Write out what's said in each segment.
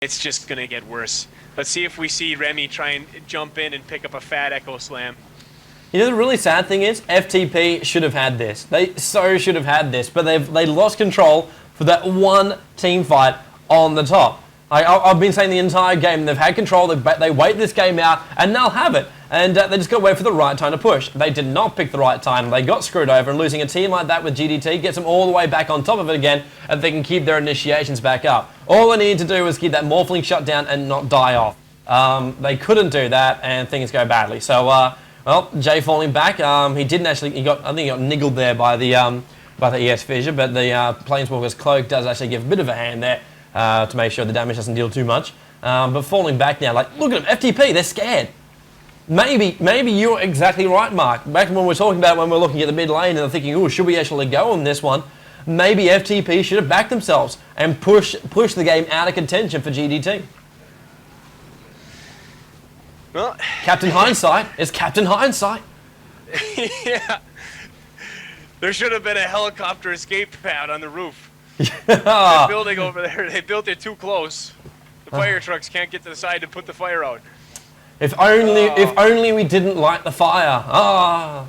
it's just going to get worse. Let's see if we see Remy try and jump in and pick up a fat Echo Slam. You know, the really sad thing is, FTP should have had this. They so should have had this, but they lost control for that one team fight on the top. I've been saying the entire game, they've had control, they wait this game out, and they'll have it. And they just got to wait for the right time to push. They did not pick the right time. They got screwed over, and losing a team like that with GDT gets them all the way back on top of it again, and they can keep their initiations back up. All they need to do is keep that Morphling shut down and not die off. They couldn't do that, and things go badly. So, well, Jay falling back. He didn't actually. I think he got niggled there by the ES Fissure, but the Planeswalker's Cloak does actually give a bit of a hand there to make sure the damage doesn't deal too much. But falling back now, like, look at them, FTP, they're scared. Maybe you're exactly right, Mark. Back when we were talking about when we were looking at the mid lane and thinking, oh, should we actually go on this one? Maybe FTP should have backed themselves and push the game out of contention for GDT. Well, Captain Hindsight is Captain Hindsight. Yeah. There should have been a helicopter escape pad on the roof. Yeah. The building over there, they built it too close. The fire trucks can't get to the side to put the fire out. If only we didn't light the fire. Ah.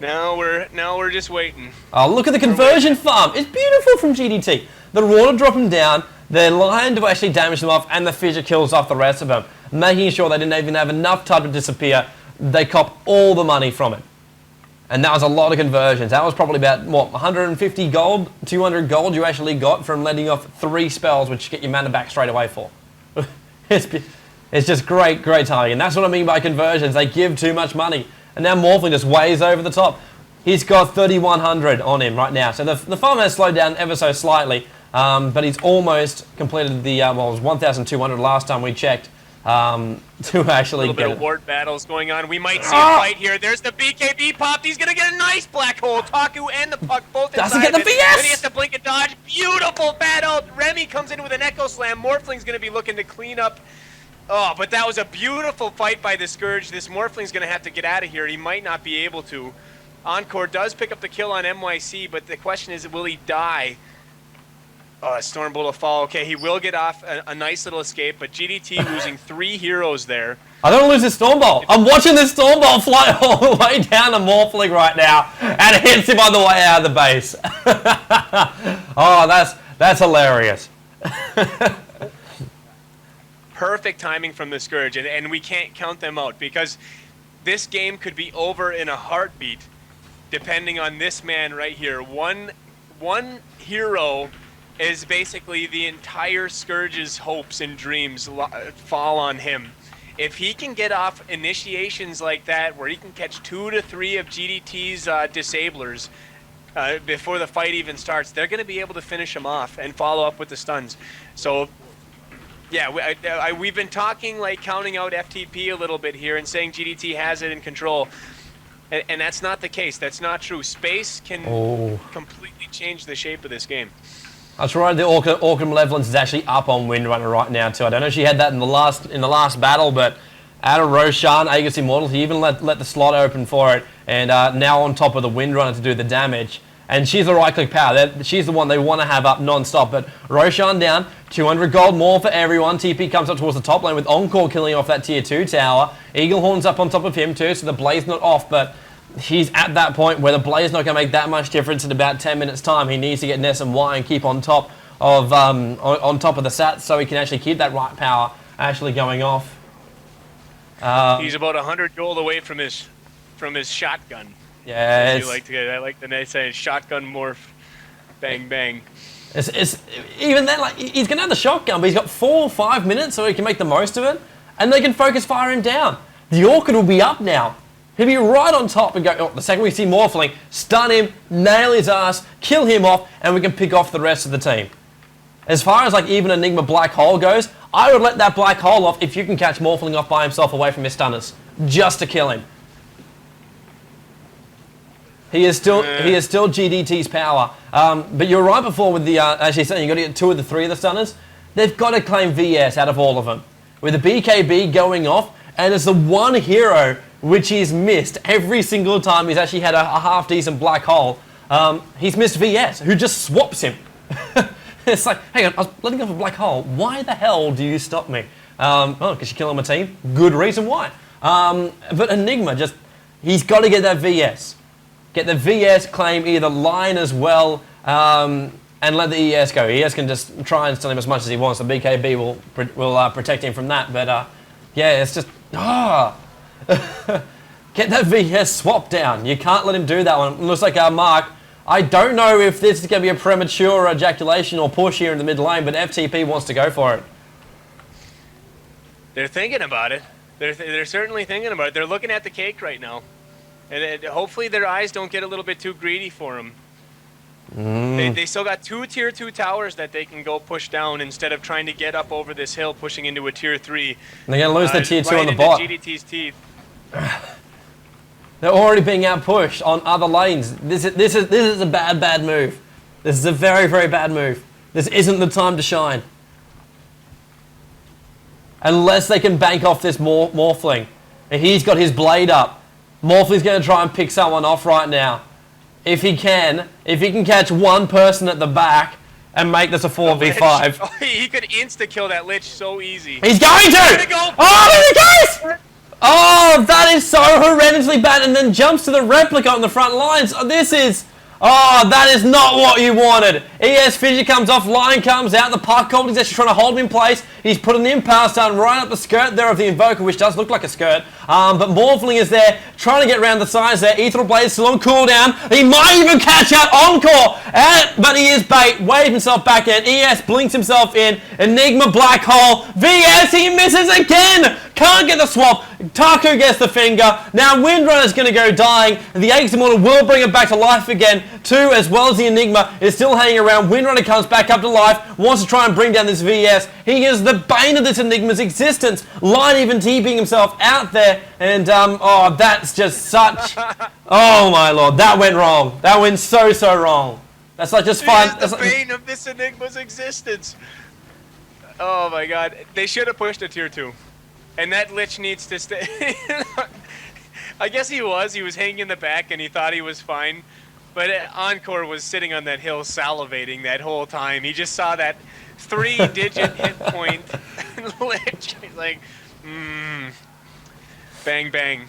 Now we're just waiting. Oh, look at the conversion farm. It's beautiful from GDT. The water dropping down, they're lying to actually damage them off, and the Fissure kills off the rest of them, making sure they didn't even have enough time to disappear. They cop all the money from it. And that was a lot of conversions. That was probably about, what, 150 gold, 200 gold you actually got from letting off 3 spells, which get your mana back straight away for. It's just great timing. And that's what I mean by conversions. They give too much money. And now Morphling just weighs over the top. He's got 3,100 on him right now. So the farm has slowed down ever so slightly, but he's almost completed the, well, it was 1,200 last time we checked. To actually a little bit of ward battles going on. We might see a fight here. There's the BKB pop. He's going to get a nice black hole. Taku and the puck both inside. Doesn't get the VS! Then he has to blink and dodge. Beautiful battle. Remy comes in with an Echo Slam. Morphling's going to be looking to clean up. Oh, but that was a beautiful fight by the Scourge. This Morphling's going to have to get out of here. He might not be able to. Encore does pick up the kill on MYC, but the question is, will he die? Oh, Stormbolt will fall. Okay, he will get off a nice little escape, but GDT losing 3 heroes there. I don't lose this Stormbolt. I'm watching this Stormbolt fly all the way down to Morphling right now, and it hits him on the way out of the base. Oh, that's hilarious. Perfect timing from the Scourge, and we can't count them out, because this game could be over in a heartbeat, depending on this man right here. One hero is basically the entire Scourge's hopes and dreams fall on him. If he can get off initiations like that, where he can catch 2 to 3 of GDT's disablers before the fight even starts, they're going to be able to finish him off and follow up with the stuns. So, yeah, we've been talking, like, counting out FTP a little bit here and saying GDT has it in control. And that's not the case. That's not true. Space can completely change the shape of this game. That's right. The Orchid Malevolence is actually up on Windrunner right now too. I don't know if she had that in the last battle, but out of Roshan, Aegis Immortal, he even let the slot open for it, and now on top of the Windrunner to do the damage. And she's the right-click power. She's the one they want to have up non-stop. But Roshan down, 200 gold more for everyone. TP comes up towards the top lane with Encore killing off that tier 2 tower. Eaglehorn's up on top of him too, so the Blaze not off, but he's at that point where the Blaze not going to make that much difference in about 10 minutes time. He needs to get Ness and Y and keep on top of the stats so he can actually keep that right power actually going off. He's about 100 gold away from his shotgun. Yeah, I like the nice saying shotgun morph, bang bang. It's even then, like, he's gonna have the shotgun, but he's got 4 or 5 minutes so he can make the most of it, and they can focus fire him down. The Orchid will be up now. He'll be right on top and go, oh, the second we see Morphling, stun him, nail his ass, kill him off, and we can pick off the rest of the team. As far as, like, even Enigma Black Hole goes, I would let that Black Hole off if you can catch Morphling off by himself away from his stunners, just to kill him. He is still GDT's power. But you're right before with the, as you said, you've got to get 2 of the 3 of the stunners. They've got to claim VS out of all of them. With the BKB going off, and it's the one hero which he's missed every single time he's actually had a half-decent black hole. He's missed VS, who just swaps him. It's like, hang on, I was letting off a black hole. Why the hell do you stop me? Oh, because you're killing my team? Good reason why. But Enigma, he's got to get that VS. Get the VS, claim either line as well, and let the ES go. ES can just try and steal him as much as he wants. The BKB will protect him from that. But yeah, it's just, get that VS swap down. You can't let him do that one. It looks like Mark. I don't know if this is going to be a premature ejaculation or push here in the mid lane, but FTP wants to go for it. They're thinking about it. They're certainly thinking about it. They're looking at the cake right now. And hopefully their eyes don't get a little bit too greedy for them. They still got 2 tier 2 towers that they can go push down instead of trying to get up over this hill pushing into a tier 3. And they're going to lose the tier 2 on the right bot. into GDT's teeth. They're already being out-pushed on other lanes. This is a bad move. This is a very, very bad move. This isn't the time to shine. Unless they can bank off this Morphling. And he's got his blade up. Morphling's going to try and pick someone off right now. If he can catch one person at the back and make this a 4v5. Oh, he could insta-kill that Lich so easy. He's going to! Go. Oh, there he goes! Oh, that is so horrendously bad, and then jumps to the replica on the front lines. Oh, that is not what you wanted. ES Fissure comes off, line comes out, the Park Gold is actually trying to hold him in place. He's put an impasse down right up the skirt there of the Invoker, which does look like a skirt. But Morphling is there, trying to get around the sides there. Ethereal Blade is still on cooldown. He might even catch out Encore, but he is bait. Waved himself back in. ES blinks himself in. Enigma Black Hole. VS, he misses again. Can't get the swap. Taku gets the finger. Now Windrunner's going to go dying. The Aegis Immortal will bring him back to life again. 2, as well as the Enigma, is still hanging around. Windrunner comes back up to life. Wants to try and bring down this VS. He is the bane of this Enigma's existence. Line even TPing himself out there. And, oh, that's just such... Oh, my lord. That went wrong. That went so wrong. That's like just fine. He is the bane of this Enigma's existence. Oh, my god. They should have pushed a tier 2. And that Lich needs to stay. I guess he was hanging in the back and he thought he was fine. But Encore was sitting on that hill salivating that whole time. He just saw that 3-digit hit point Lich. He's like, bang, bang.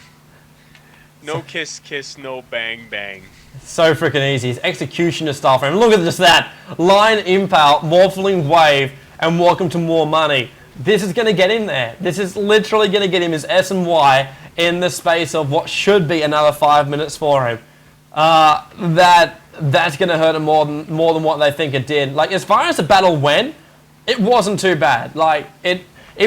No kiss, kiss, no bang, bang. So freaking easy. It's executioner style for him. Look at just that. Line Impal, Morphling Wave, and welcome to more money. This is going to get him there. This is literally going to get him his S and Y in the space of what should be another 5 minutes for him. That's going to hurt him more than what they think it did. Like, as far as the battle went, it wasn't too bad. Like, it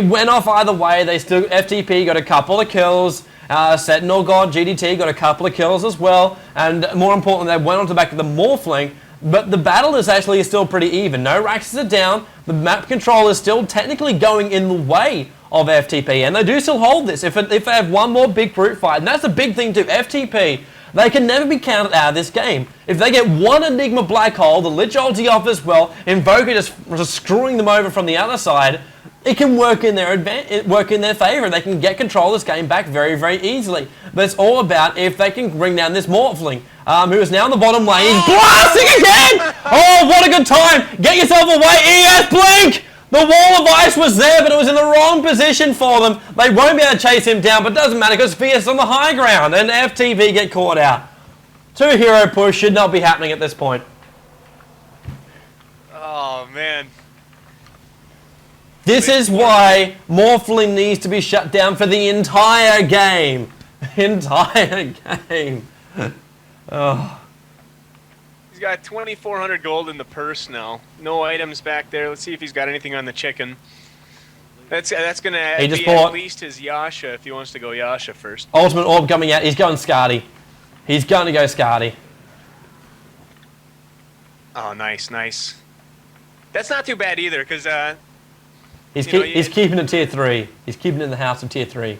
went off either way. They still, FTP got a couple of kills. Sentinel God, GDT got a couple of kills as well. And more importantly, they went on to back to the Morphling. But the battle is actually still pretty even. No Raxes are down. The map control is still technically going in the way of FTP. And they do still hold this if they have one more big brute fight. And that's the big thing too. FTP, they can never be counted out of this game. If they get one Enigma Black Hole, the Lich ulti off as well, Invoker just screwing them over from the other side, it can work in their favor. They can get control of this game back very, very easily. But it's all about if they can bring down this Morphling, who is now in the bottom lane. He's blasting again! Oh, what a good time! Get yourself away, ES Blink! The wall of ice was there, but it was in the wrong position for them. They won't be able to chase him down, but it doesn't matter because VS is on the high ground and FTV get caught out. 2 hero push should not be happening at this point. Oh, man. This is why Morphling needs to be shut down for the entire game. Entire game. Oh. He's got 2,400 gold in the purse now. No items back there. Let's see if he's got anything on the chicken. That's going to be at least his Yasha if he wants to go Yasha first. Ultimate Orb coming out. He's going Scardy. He's going to go Scardy. Oh, nice, nice. That's not too bad either because... He's keeping it tier 3. He's keeping it in the house of tier 3.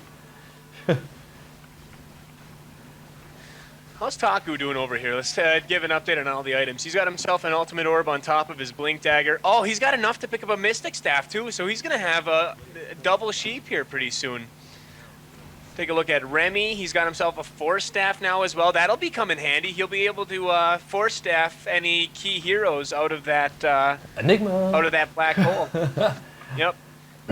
How's Taku doing over here? Let's give an update on all the items. He's got himself an ultimate orb on top of his blink dagger. Oh, he's got enough to pick up a mystic staff too, so he's going to have a double sheep here pretty soon. Take a look at Remy. He's got himself a force staff now as well. That'll be come in handy. He'll be able to force staff any key heroes out of that Enigma. out of that black hole. Yep.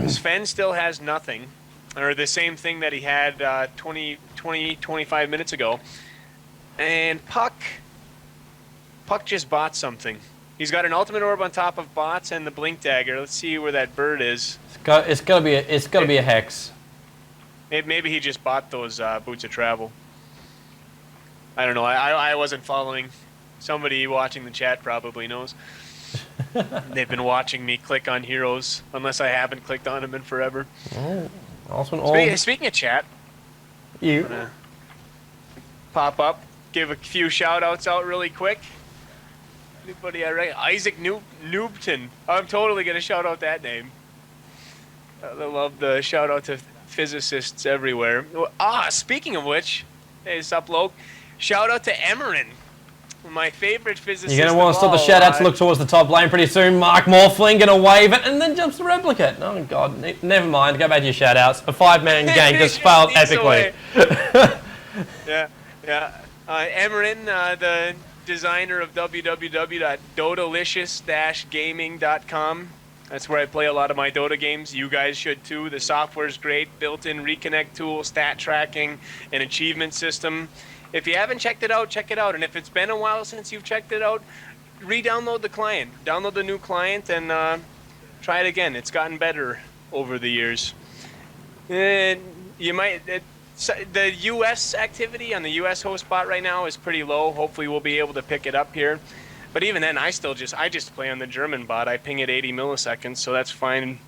Sven still has nothing, or the same thing that he had 25 minutes ago. And Puck just bought something. He's got an ultimate orb on top of bots and the blink dagger. Let's see where that bird is. It's gotta be a hex. Maybe he just bought those boots of travel. I don't know. I wasn't following. Somebody watching the chat probably knows. They've been watching me click on heroes, unless I haven't clicked on them in forever. Oh, awesome. Speaking of chat, You. I'm gonna pop up, give a few shout-outs out really quick. Anybody I reckon? Isaac Noobton. I'm totally going to shout out that name. I love the shout-out to physicists everywhere. Speaking of which, hey, sup, Loke? Shout out to Emmerin, my favorite physicist. You're going to want to stop the shout-outs, look towards the top lane pretty soon. Madmortigan going to wave it, and then jumps the replicate. Oh, God. Never mind. Go back to your shout-outs. A 5-man gang just failed epically. Yeah. Emmerin, the designer of www.dotalicious-gaming.com. That's where I play a lot of my Dota games. You guys should too. The software's great. Built-in reconnect tool, stat tracking, an achievement system. If you haven't checked it out, check it out. And if it's been a while since you've checked it out, re-download the client. Download the new client and try it again. It's gotten better over the years. And you might... the U.S. activity on the U.S. host bot right now is pretty low. Hopefully we'll be able to pick it up here. But even then, I just play on the German bot. I ping at 80 milliseconds, so that's fine